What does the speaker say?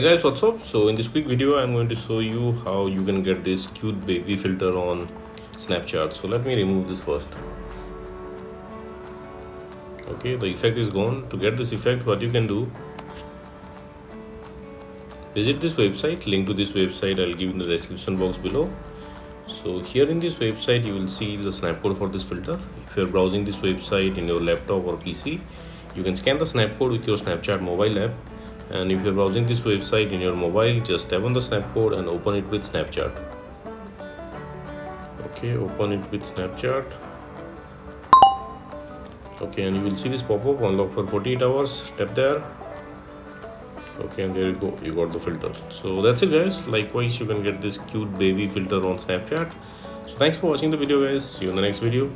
Guys, what's up? So in this quick video I'm going to show you how you can get this cute baby filter on Snapchat. So let me remove this first. Okay, the effect is gone. To get this effect, what you can do, visit this website. Link to this website I'll give in the description box below. So here in this website you will see the snapcode for this filter. If you're browsing this website in your laptop or PC, you can scan the snapcode with your Snapchat mobile app. And if you're browsing this website in your mobile, just tap on the snapcode and open it with Snapchat. Okay, open it with Snapchat. Okay, and you will see this pop-up, unlock for 48 hours. Tap there. Okay, and there you go, you got the filter. So that's it guys. Likewise, you can get this cute baby filter on Snapchat. So thanks for watching the video guys. See you in the next video.